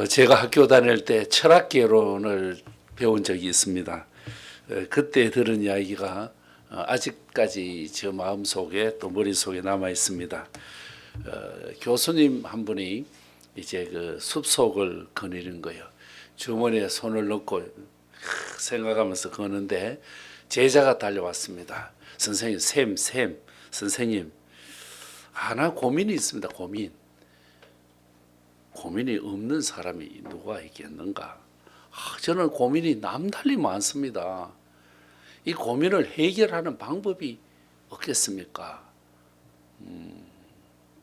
제가 학교 다닐 때 철학개론을 배운 적이 있습니다. 그때 들은 이야기가 아직까지 저 마음속에 또 머릿속에 남아 있습니다. 교수님 한 분이 이제 그 숲속을 거니는 거예요. 주머니에 손을 넣고 생각하면서 거는데 제자가 달려왔습니다. 선생님, 선생님, 하나 고민이 있습니다. 고민이 없는 사람이 누가 있겠는가? 저는 고민이 남달리 많습니다. 이 고민을 해결하는 방법이 없겠습니까?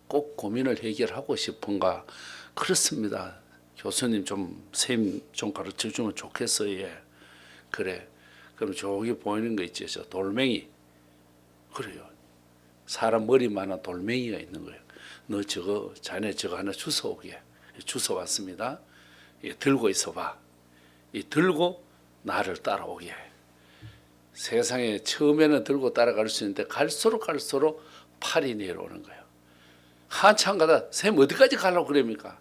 꼭 고민을 해결하고 싶은가? 그렇습니다. 교수님 쌤 좀 가르쳐 주면 좋겠어요. 예. 그래. 그럼 저기 보이는 거 있죠? 저 돌멩이. 그래요. 사람 머리만한 돌멩이가 있는 거예요. 너 자네 저거 하나 주워 오게. 주워 왔습니다. 들고 있어봐. 들고 나를 따라오게. 세상에 처음에는 들고 따라갈 수 있는데 갈수록 팔이 내려오는 거예요. 한참 가다 쌤 어디까지 가려고 그럽니까?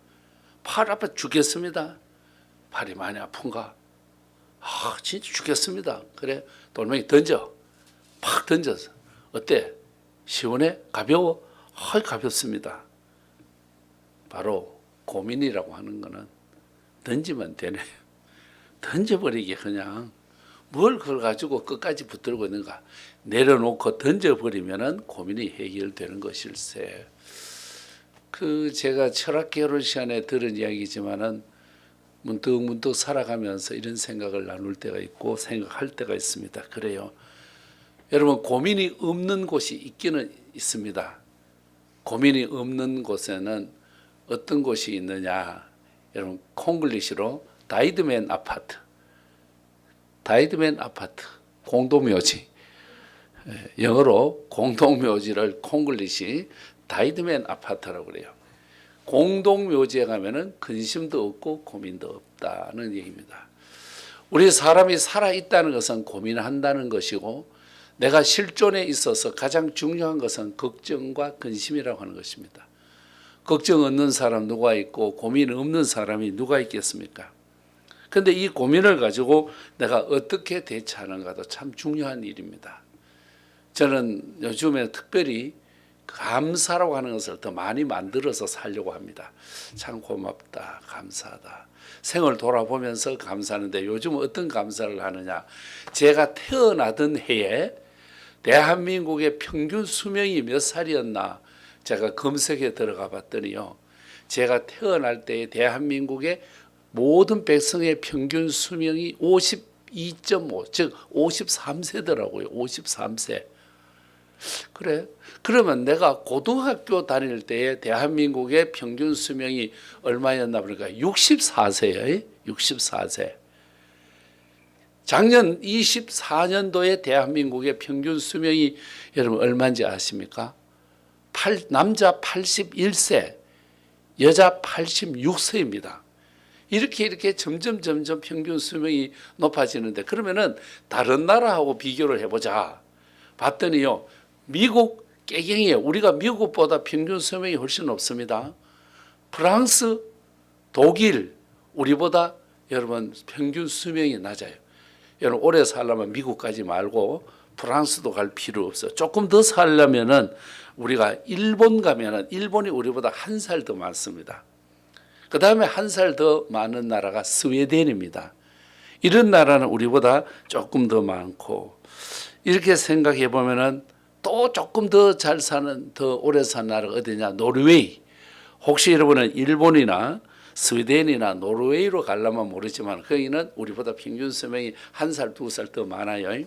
팔 아파 죽겠습니다. 팔이 많이 아픈가? 진짜 죽겠습니다. 그래 돌멩이 던져. 팍 던져서 어때? 시원해? 가벼워? 가볍습니다. 바로 고민이라고 하는 거는 던지면 되네. 던져버리게 그냥 뭘 그걸 가지고 끝까지 붙들고 있는가. 내려놓고 던져버리면 고민이 해결되는 것일세. 제가 철학개론 시간에 들은 이야기지만은 문득 살아가면서 이런 생각을 나눌 때가 있고 생각할 때가 있습니다. 그래요. 여러분 고민이 없는 곳이 있기는 있습니다. 고민이 없는 곳에는 어떤 곳이 있느냐. 여러분 콩글리시로 다이드맨 아파트, 공동묘지. 영어로 공동묘지를 콩글리시 다이드맨 아파트라고 그래요. 공동묘지에 가면은 근심도 없고 고민도 없다는 얘기입니다. 우리 사람이 살아있다는 것은 고민한다는 것이고 내가 실존에 있어서 가장 중요한 것은 걱정과 근심이라고 하는 것입니다. 걱정 없는 사람 누가 있고 고민 없는 사람이 누가 있겠습니까? 그런데 이 고민을 가지고 내가 어떻게 대처하는가도 참 중요한 일입니다. 저는 요즘에 특별히 감사라고 하는 것을 더 많이 만들어서 살려고 합니다. 참 고맙다, 감사하다. 생을 돌아보면서 감사하는데 요즘 어떤 감사를 하느냐. 제가 태어나던 해에 대한민국의 평균 수명이 몇 살이었나 제가 검색에 들어가 봤더니요. 제가 태어날 때 대한민국의 모든 백성의 평균 수명이 52.5, 즉 53세더라고요. 53세. 그래. 그러면 내가 고등학교 다닐 때에 대한민국의 평균 수명이 얼마였나 보니까 64세예요. 64세. 작년 24년도에 대한민국의 평균 수명이 여러분 얼마인지 아십니까? 남자 81세, 여자 86세입니다. 이렇게 점점 평균 수명이 높아지는데 그러면은 다른 나라하고 비교를 해보자. 봤더니요. 미국 깨갱이에요. 우리가 미국보다 평균 수명이 훨씬 높습니다. 프랑스, 독일 우리보다 여러분 평균 수명이 낮아요. 여러분 오래 살려면 미국 가지 말고 프랑스도 갈 필요 없어요. 조금 더 살려면은 우리가 일본 가면은 일본이 우리보다 한 살 더 많습니다. 그 다음에 한 살 더 많은 나라가 스웨덴입니다. 이런 나라는 우리보다 조금 더 많고 이렇게 생각해 보면은 또 조금 더 잘 사는 더 오래 사는 나라가 어디냐? 노르웨이. 혹시 여러분은 일본이나 스웨덴이나 노르웨이로 가려면 모르지만 거기는 우리보다 평균 수명이 한 살, 두 살 더 많아요.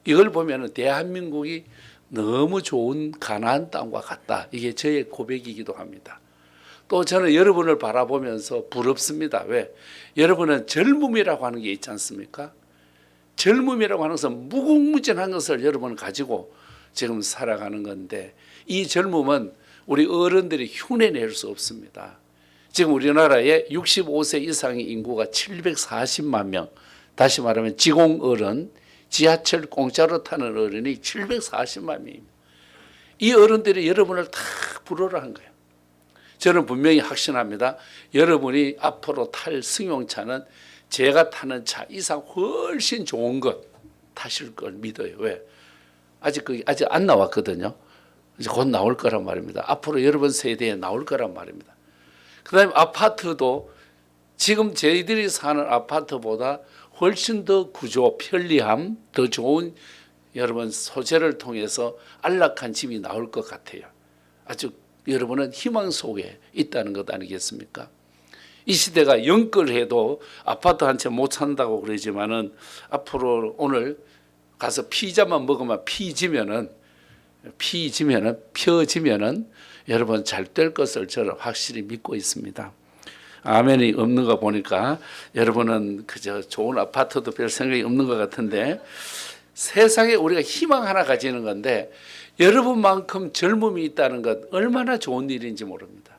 이걸 보면은 대한민국이 너무 좋은 가나안 땅과 같다. 이게 저의 고백이기도 합니다. 또 저는 여러분을 바라보면서 부럽습니다. 왜? 여러분은 젊음이라고 하는 게 있지 않습니까? 젊음이라고 하는 것은 무궁무진한 것을 여러분 가지고 지금 살아가는 건데 이 젊음은 우리 어른들이 흉내낼 수 없습니다. 지금 우리나라에 65세 이상의 인구가 740만 명. 다시 말하면 지공 어른, 지하철 공짜로 타는 어른이 740만 명입니다. 이 어른들이 여러분을 다 부러워한 거예요. 저는 분명히 확신합니다. 여러분이 앞으로 탈 승용차는 제가 타는 차 이상 훨씬 좋은 것 타실 걸 믿어요. 왜? 아직 안 나왔거든요. 이제 곧 나올 거란 말입니다. 앞으로 여러분 세대에 나올 거란 말입니다. 그다음에 아파트도 지금 저희들이 사는 아파트보다 훨씬 더 구조, 편리함, 더 좋은 여러분 소재를 통해서 안락한 집이 나올 것 같아요. 아주 여러분은 희망 속에 있다는 것 아니겠습니까? 이 시대가 영끌해도 아파트 한 채 못 산다고 그러지만은 앞으로 오늘 가서 피자만 먹으면 펴지면은 여러분 잘 될 것을 저는 확실히 믿고 있습니다. 아멘이 없는 거 보니까 여러분은 그저 좋은 아파트도 별 생각이 없는 것 같은데 세상에 우리가 희망 하나 가지는 건데 여러분만큼 젊음이 있다는 것 얼마나 좋은 일인지 모릅니다.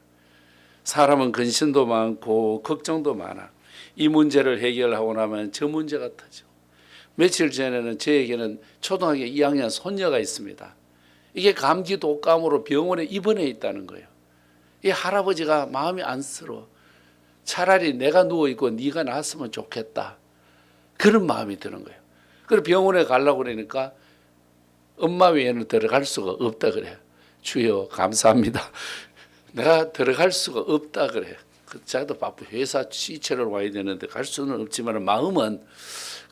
사람은 근심도 많고 걱정도 많아. 이 문제를 해결하고 나면 저 문제가 터져. 며칠 전에는 저에게는 초등학교 2학년 손녀가 있습니다. 이게 감기 독감으로 병원에 입원해 있다는 거예요. 이 할아버지가 마음이 안쓰러워. 차라리 내가 누워있고 네가 나았으면 좋겠다. 그런 마음이 드는 거예요. 그래서 병원에 가려고 그러니까 엄마 외에는 들어갈 수가 없다 그래요. 주여 감사합니다. 내가 들어갈 수가 없다 그래요. 자기도 바쁘 회사 시체를 와야 되는데 갈 수는 없지만 마음은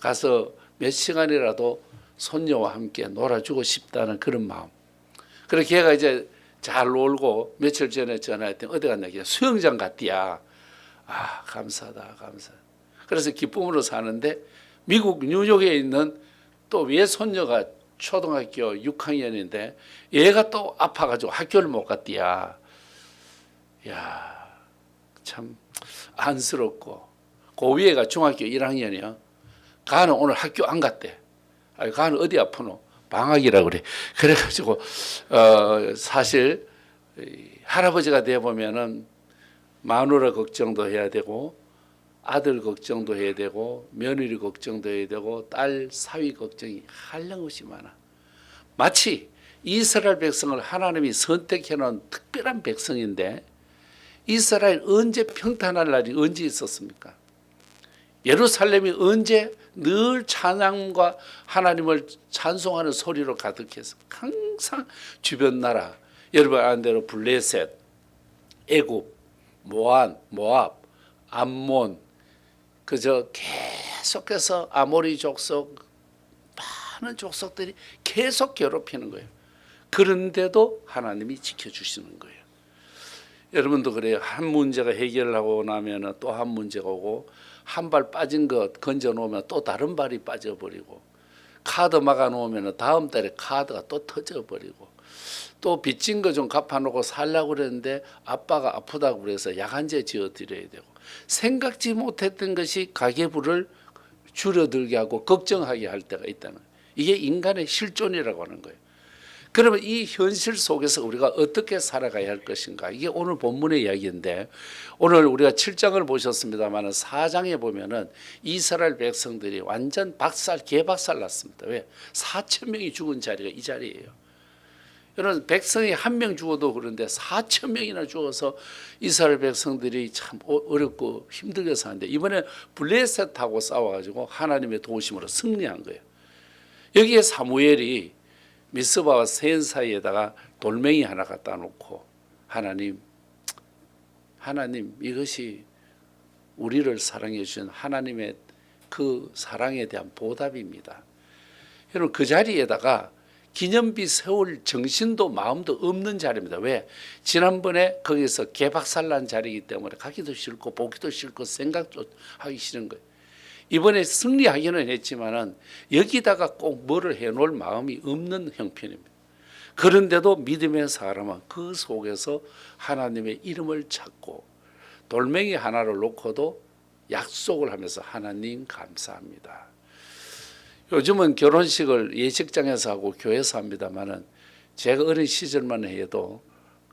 가서 몇 시간이라도 손녀와 함께 놀아주고 싶다는 그런 마음. 그래서 걔가 이제 잘 놀고 며칠 전에 전화했더니 어디 갔냐? 수영장 갔디야. 아 감사하다 감사. 그래서 기쁨으로 사는데 미국 뉴욕에 있는 또 외손녀가 초등학교 6학년인데 얘가 또 아파가지고 학교를 못 갔디야. 야, 참 안쓰럽고 그 위에가 중학교 1학년이야. 가는 오늘 학교 안 갔대. 아니 가는 어디 아프노? 방학이라 그래. 그래가지고 사실 할아버지가 돼 보면은 마누라 걱정도 해야 되고 아들 걱정도 해야 되고 며느리 걱정도 해야 되고 딸 사위 걱정이 한량없이 많아. 마치 이스라엘 백성을 하나님이 선택해 놓은 특별한 백성인데 이스라엘 언제 평탄할 날이 언제 있었습니까? 예루살렘이 언제 늘 찬양과 하나님을 찬송하는 소리로 가득해서 항상 주변 나라 여러분 아는 대로 블레셋, 애굽, 모압, 암몬 그저 계속해서 아모리 족속 많은 족속들이 계속 괴롭히는 거예요. 그런데도 하나님이 지켜주시는 거예요. 여러분도 그래요. 한 문제가 해결하고 나면 또 한 문제가 오고 한 발 빠진 것 건져 놓으면 또 다른 발이 빠져버리고 카드 막아 놓으면 다음 달에 카드가 또 터져버리고 또 빚진 거 좀 갚아놓고 살려고 그랬는데 아빠가 아프다고 그래서 약 한 제 지어드려야 되고 생각지 못했던 것이 가계부를 줄어들게 하고 걱정하게 할 때가 있다는 거예요. 이게 인간의 실존이라고 하는 거예요. 그러면 이 현실 속에서 우리가 어떻게 살아가야 할 것인가? 이게 오늘 본문의 이야기인데 오늘 우리가 7장을 보셨습니다만 4장에 보면은 이스라엘 백성들이 완전 개박살 났습니다. 왜? 4천 명이 죽은 자리가 이 자리예요. 여러분 백성이 한 명 죽어도 그런데 4천 명이나 죽어서 이스라엘 백성들이 참 어렵고 힘들게 사는데 이번에 블레셋하고 싸워가지고 하나님의 도우심으로 승리한 거예요. 여기에 사무엘이 미스바와 센 사이에다가 돌멩이 하나 갖다 놓고 하나님 이것이 우리를 사랑해 주신 하나님의 그 사랑에 대한 보답입니다. 여러분 그 자리에다가 기념비 세울 정신도 마음도 없는 자리입니다. 왜? 지난번에 거기서 개박살난 자리이기 때문에 가기도 싫고 보기도 싫고 생각도 하기 싫은 거예요. 이번에 승리하기는 했지만은 여기다가 꼭 뭐를 해놓을 마음이 없는 형편입니다. 그런데도 믿음의 사람은 그 속에서 하나님의 이름을 찾고 돌멩이 하나를 놓고도 약속을 하면서 하나님 감사합니다. 요즘은 결혼식을 예식장에서 하고 교회에서 합니다만은 제가 어린 시절만 해도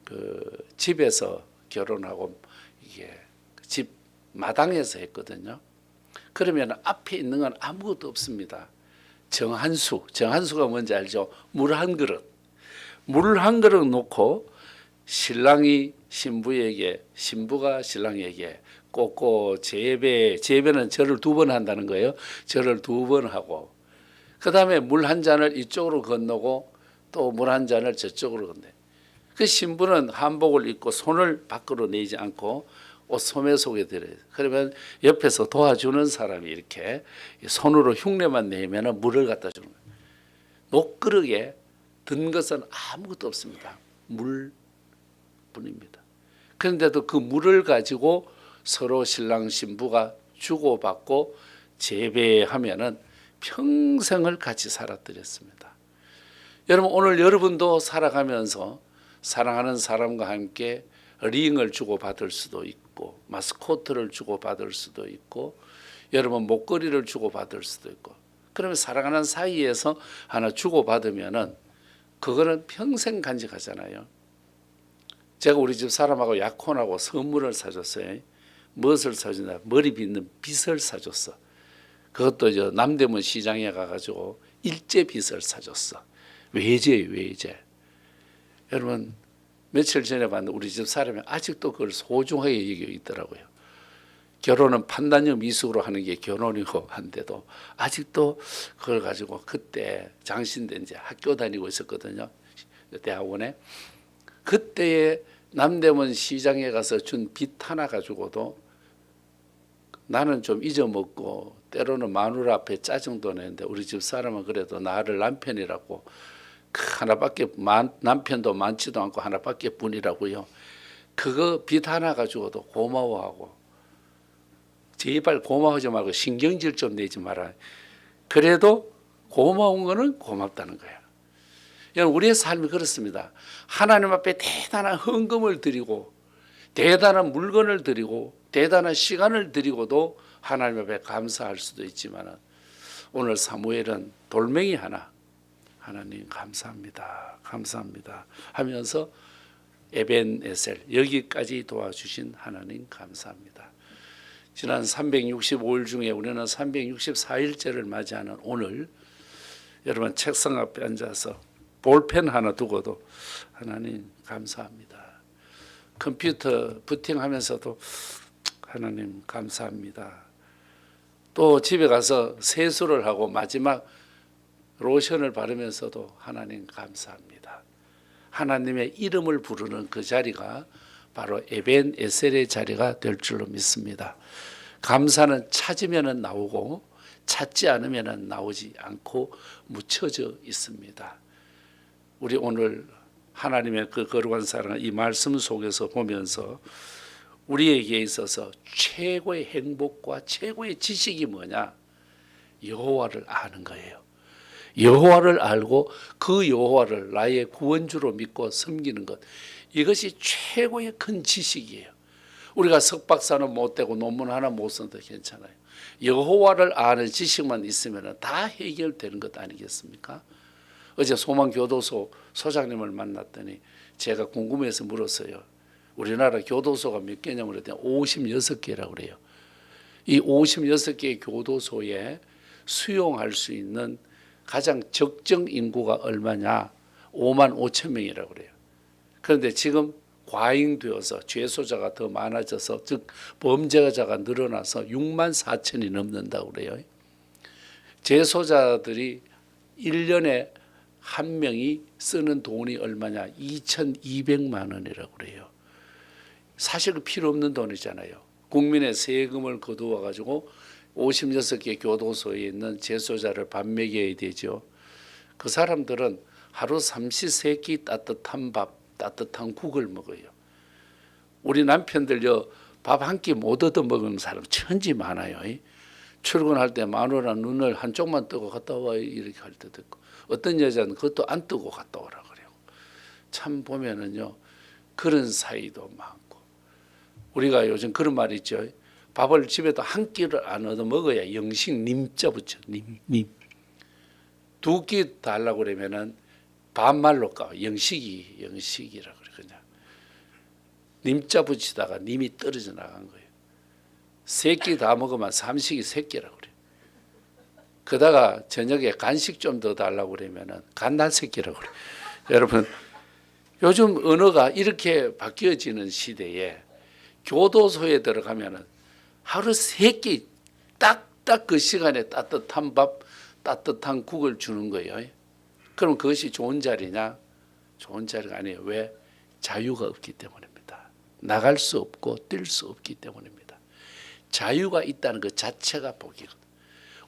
그 집에서 결혼하고 이게 집 마당에서 했거든요. 그러면 앞에 있는 건 아무것도 없습니다. 정한수가 뭔지 알죠? 물 한 그릇 놓고 신랑이 신부에게, 신부가 신랑에게 꼭꼭 제배는 절을 2번 한다는 거예요. 절을 2번 하고 그 다음에 물 한 잔을 이쪽으로 건너고 또 물 한 잔을 저쪽으로 건네. 그 신부는 한복을 입고 손을 밖으로 내지 않고 옷 소매 속에 들어요. 그러면 옆에서 도와주는 사람이 이렇게 손으로 흉내만 내면 물을 갖다 주는 거예요. 녹그릇에 든 것은 아무것도 없습니다. 물뿐입니다. 그런데도 그 물을 가지고 서로 신랑 신부가 주고받고 재배하면은 평생을 같이 살았더랬습니다. 여러분 오늘 여러분도 살아가면서 사랑하는 사람과 함께 링을 주고받을 수도 있고 마스코트를 주고받을 수도 있고 여러분 목걸이를 주고받을 수도 있고 그러면 사랑하는 사이에서 하나 주고받으면은 그거는 평생 간직하잖아요. 제가 우리 집 사람하고 약혼하고 선물을 사줬어요. 무엇을 사주냐? 머리 빗는 빗을 사줬어. 그것도 저 남대문 시장에 가가지고 일제 빗을 사줬어. 외제예요, 외제. 여러분 며칠 전에 봤는데 우리 집 사람이 아직도 그걸 소중하게 여기고 있더라고요. 결혼은 판단력 미숙으로 하는 게 결혼이고 한데도 아직도 그걸 가지고 그때 장신대 이제 학교 다니고 있었거든요. 대학원에. 그때에 남대문 시장에 가서 준 빗 하나 가지고도 나는 좀 잊어먹고 때로는 마누라 앞에 짜증도 내는데 우리 집 사람은 그래도 나를 남편이라고 하나밖에 남편도 많지도 않고 하나밖에 뿐이라고요. 그거 빚 하나 가지고도 고마워하고 제발 고마워하지 말고 신경질 좀 내지 마라. 그래도 고마운 거는 고맙다는 거야. 여러분 우리의 삶이 그렇습니다. 하나님 앞에 대단한 헌금을 드리고 대단한 물건을 드리고 대단한 시간을 드리고도 하나님 앞에 감사할 수도 있지만 오늘 사무엘은 돌멩이 하나 하나님 감사합니다. 감사합니다 하면서 에벤에셀 여기까지 도와주신 하나님 감사합니다. 지난 365일 중에 우리는 364일째를 맞이하는 오늘 여러분 책상 앞에 앉아서 볼펜 하나 두고도 하나님 감사합니다. 컴퓨터 부팅하면서도 하나님 감사합니다. 또 집에 가서 세수를 하고 마지막 로션을 바르면서도 하나님 감사합니다. 하나님의 이름을 부르는 그 자리가 바로 에벤에셀의 자리가 될 줄로 믿습니다. 감사는 찾으면 나오고 찾지 않으면 나오지 않고 묻혀져 있습니다. 우리 오늘 하나님의 그 거룩한 사랑을 이 말씀 속에서 보면서 우리에게 있어서 최고의 행복과 최고의 지식이 뭐냐? 여호와를 아는 거예요. 여호와를 알고 그 여호와를 나의 구원주로 믿고 섬기는 것, 이것이 최고의 큰 지식이에요. 우리가 석박사는 못 되고 논문 하나 못 써도 괜찮아요. 여호와를 아는 지식만 있으면 다 해결되는 것 아니겠습니까? 어제 소망교도소 소장님을 만났더니 제가 궁금해서 물었어요. 우리나라 교도소가 몇 개냐고 그랬더니 56개라고 그래요. 이 56개의 교도소에 수용할 수 있는 가장 적정 인구가 얼마냐? 5만 5천 명이라고 그래요. 그런데 지금 과잉되어서 죄소자가 더 많아져서 즉 범죄자가 늘어나서 6만 4천이 넘는다고 그래요. 재소자들이 1년에 한 명이 쓰는 돈이 얼마냐? 2,200만 원이라고 그래요. 사실 필요 없는 돈이잖아요. 국민의 세금을 거두어 가지고 56개 교도소에 있는 재소자를 밥 먹여야 되죠. 그 사람들은 하루 삼시세끼 따뜻한 밥, 따뜻한 국을 먹어요. 우리 남편들요 밥 한 끼 못 얻어 먹는 사람 천지 많아요. 출근할 때 마누라 눈을 한쪽만 뜨고 갔다 와 이렇게 할 때도 있고 어떤 여자는 그것도 안 뜨고 갔다 오라 그래요. 참 보면은요 그런 사이도 많고 우리가 요즘 그런 말이 있죠. 밥을 집에도 한 끼를 안 얻어 먹어야 영식 님자 붙여 님. 2끼 달라고 그러면은 반말로 까 영식이라고 그래 그냥 님자 붙이다가 님이 떨어져 나간 거예요. 3끼 다 먹으면 삼식이 3끼라고 그래. 그러다가 저녁에 간식 좀 더 달라고 그러면은 간날 새끼라고 그래. 여러분 요즘 언어가 이렇게 바뀌어지는 시대에 교도소에 들어가면은 하루 3끼 딱딱 그 시간에 따뜻한 밥, 따뜻한 국을 주는 거예요. 그럼 그것이 좋은 자리냐? 좋은 자리가 아니에요. 왜? 자유가 없기 때문입니다. 나갈 수 없고 뛸 수 없기 때문입니다. 자유가 있다는 것 자체가 복이거든요.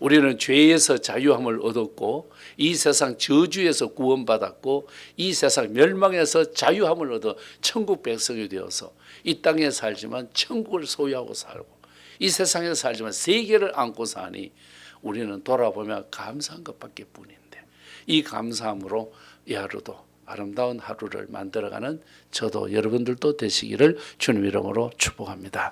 우리는 죄에서 자유함을 얻었고 이 세상 저주에서 구원받았고 이 세상 멸망에서 자유함을 얻어 천국 백성이 되어서 이 땅에 살지만 천국을 소유하고 살고 이 세상에서 살지만 세계를 안고 사니 우리는 돌아보면 감사한 것밖에 뿐인데 이 감사함으로 이 하루도 아름다운 하루를 만들어가는 저도 여러분들도 되시기를 주님 이름으로 축복합니다.